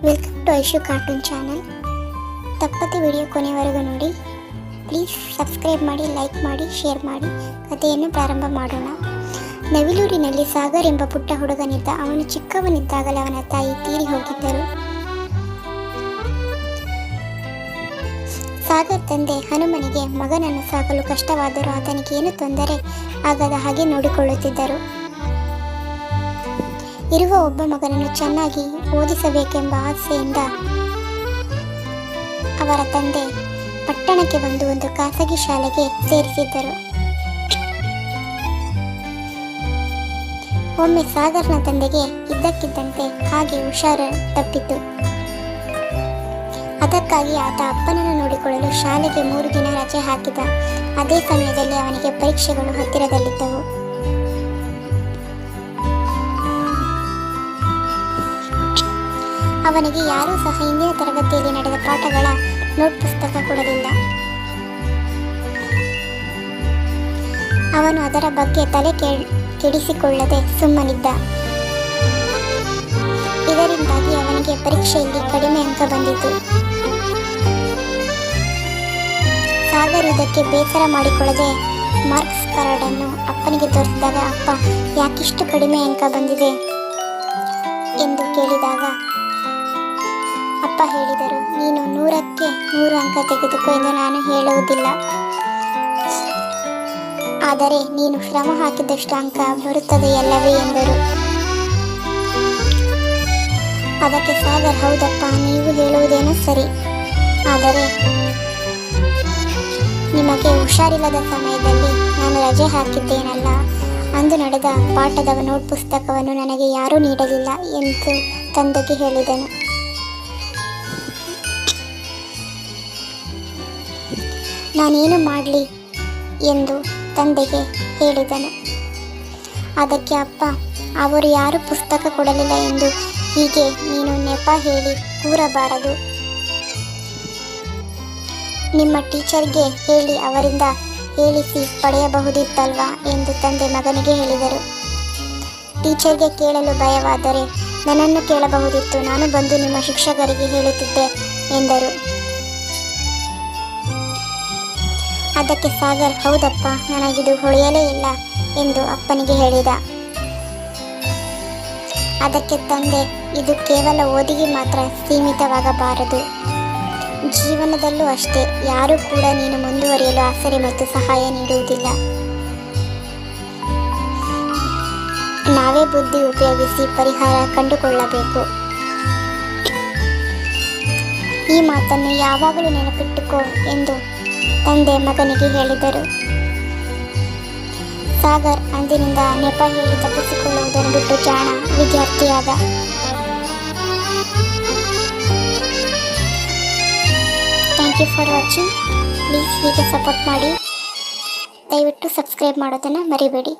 Welcome to Aishu cartoon channel. ತಪ್ಪದೆ video ಕೊನೆವರೆಗೂ ನೋಡಿ. ಪ್ಲೀಸ್ ಸಬ್ಸ್ಕ್ರೈಬ್ ಮಾಡಿ, ಲೈಕ್ ಮಾಡಿ, ಶೇರ್ ಮಾಡಿ. ಕಥೆಯನ್ನು ಪ್ರಾರಂಭ ಮಾಡೋಣ. ನವಿಲೂರಿನಲ್ಲಿ ಸಾಗರ್ ಎಂಬ ಪುಟ್ಟ ಹುಡುಗನಿದ್ದ. ಅವನು ಚಿಕ್ಕವನಿದ್ದಾಗಲೇ ಅವನ ತಾಯಿ ತೀರಿ ಹೋಗಿದ್ದರು. ಸಾಗರ್ ತಂದೆ ಹನುಮನಿಗೆ ಮಗನನ್ನು ಸಾಕಲು ಕಷ್ಟವಾದರೂ ಆತನಿಗೆ ಏನು ತೊಂದರೆ ಆಗದ ಹಾಗೆ ನೋಡಿಕೊಳ್ಳುತ್ತಿದ್ದರು. ಇರುವ ಒಬ್ಬ ಮಗನನ್ನು ಚೆನ್ನಾಗಿ ಓದಿಸಬೇಕೆಂಬ ಆಸೆಯಿಂದ ಅವರ ತಂದೆ ಪಟ್ಟಣಕ್ಕೆ ಬಂದು ಒಂದು ಖಾಸಗಿ ಶಾಲೆಗೆ ಸೇರಿಸಿದ್ದರು. ಒಮ್ಮೆ ಸಾಗರ್ನ ತಂದೆಗೆ ಇದ್ದಕ್ಕಿದ್ದಂತೆ ಹಾಗೆ ಹುಷಾರು ತಪ್ಪಿತು. ಅದಕ್ಕಾಗಿ ಆತ ಅಪ್ಪನನ್ನು ನೋಡಿಕೊಳ್ಳಲು ಶಾಲೆಗೆ 3 ದಿನ ರಜೆ ಹಾಕಿದ. ಅದೇ ಸಮಯದಲ್ಲಿ ಅವನಿಗೆ ಪರೀಕ್ಷೆಗಳು ಹತ್ತಿರದಲ್ಲಿದ್ದವು. ಅವನಿಗೆ ಯಾರೂ ಸಹ ಹಿಂದಿನ ತರಗತಿಯಲ್ಲಿ ನಡೆದ ಪಾಠಗಳ ನೋಟ್ ಪುಸ್ತಕ ಕೊಡಲಿಲ್ಲ. ಅವನು ಅದರ ಬಗ್ಗೆ ತಲೆ ಕೆಡಿಸಿಕೊಳ್ಳದೆ ಸುಮ್ಮನಿದ್ದ. ಇದರಿಂದಾಗಿ ಅವನಿಗೆ ಪರೀಕ್ಷೆಯಲ್ಲಿ ಕಡಿಮೆ ಅಂಕ ಬಂದಿತು. ಸಾಗರ್ ಇದಕ್ಕೆ ಬೇಸರ ಮಾಡಿಕೊಳ್ಳದೆ ಮಾರ್ಕ್ಸ್ ಕಾರ್ಡನ್ನು ಅಪ್ಪನಿಗೆ ತೋರಿಸಿದಾಗ, ಅಪ್ಪ ಯಾಕಿಷ್ಟು ಕಡಿಮೆ ಅಂಕ ಬಂದಿದೆ ಎಂದು ಕೇಳಿದಾಗ ಅಪ್ಪ ಹೇಳಿದರು, ನೀನು 100ಕ್ಕೆ 100 ಅಂಕ ತೆಗೆದುಕೋ ಎಂದು ನಾನು ಹೇಳುವುದಿಲ್ಲ. ಆದರೆ ನೀನು ಶ್ರಮ ಹಾಕಿದಷ್ಟು ಅಂಕ ಬರುತ್ತದೆಯಲ್ಲವೇ ಎಂದರು. ಅದಕ್ಕೆ ಸಾಗರ್, ಹೌದಪ್ಪ, ನೀವು ಹೇಳುವುದೇನೋ ಸರಿ. ಆದರೆ ನಿಮಗೆ ಹುಷಾರಿಲ್ಲದ ಸಮಯದಲ್ಲಿ ನಾನು ರಜೆ ಹಾಕಿದ್ದೇನಲ್ಲ, ಅಂದು ನಡೆದ ಪಾಠದ ನೋಟ್ ಪುಸ್ತಕವನ್ನು ನನಗೆ ಯಾರೂ ನೀಡಲಿಲ್ಲ ಎಂದು ತಂದೆಗೆ ಹೇಳಿದನು. ನಾನೇನು ಮಾಡಲಿ ಎಂದು ತಂದೆಗೆ ಹೇಳಿದನು. ಅದಕ್ಕೆ ಅಪ್ಪ, ಅವರು ಯಾರೂ ಪುಸ್ತಕ ಕೊಡಲಿಲ್ಲ ಎಂದು ಹೀಗೆ ನೀನು ನೆಪ ಹೇಳಿ ಕೂರಬಾರದು. ನಿಮ್ಮ ಟೀಚರ್ಗೆ ಹೇಳಿ ಅವರಿಂದ ಹೇಳಿಸಿ ಪಡೆಯಬಹುದಿತ್ತಲ್ವಾ ಎಂದು ತಂದೆ ಮಗನಿಗೆ ಹೇಳಿದರು. ಟೀಚರ್ಗೆ ಕೇಳಲು ಭಯವಾದರೆ ನನ್ನನ್ನು ಕೇಳಬಹುದಿತ್ತು, ನಾನು ಬಂದು ನಿಮ್ಮ ಶಿಕ್ಷಕರಿಗೆ ಹೇಳುತ್ತಿದ್ದೆ ಎಂದರು. ಅದಕ್ಕೆ ಸಾಗರ್, ಹೌದಪ್ಪ, ನನಗಿದು ಹೊಳೆಯಲೇ ಇಲ್ಲ ಎಂದು ಅಪ್ಪನಿಗೆ ಹೇಳಿದ. ಅದಕ್ಕೆ ತಂದೆ, ಇದು ಕೇವಲ ಓದಿಗೆ ಮಾತ್ರ ಸೀಮಿತವಾಗಬಾರದು, ಜೀವನದಲ್ಲೂ ಅಷ್ಟೇ. ಯಾರೂ ಕೂಡ ನೀನು ಮುಂದುವರಿಯಲು ಆಸರೆ ಮತ್ತು ಸಹಾಯ ನೀಡುವುದಿಲ್ಲ. ನಾವೇ ಬುದ್ಧಿ ಉಪಯೋಗಿಸಿ ಪರಿಹಾರ ಕಂಡುಕೊಳ್ಳಬೇಕು. ಈ ಮಾತನ್ನು ಯಾವಾಗಲೂ ನೆನಪಿಟ್ಟುಕೋ ಎಂದು ತಂದೆ ಮಗನಿಗೆ ಹೇಳಿದರು. ಸಾಗರ್ ಅಂದಿನಿಂದ ನೆಪ ಹೇಳಿ ತಪ್ಪಿಸಿಕೊಳ್ಳುವುದನ್ನು ಬಿಟ್ಟು ಜಾಣ ವಿದ್ಯಾರ್ಥಿಯಾದ. Thank you for watching. Please ಹೀಗೆ ಸಪೋರ್ಟ್ ಮಾಡಿ. ದಯವಿಟ್ಟು ಸಬ್ಸ್ಕ್ರೈಬ್ ಮಾಡೋದನ್ನು ಮರಿಬೇಡಿ.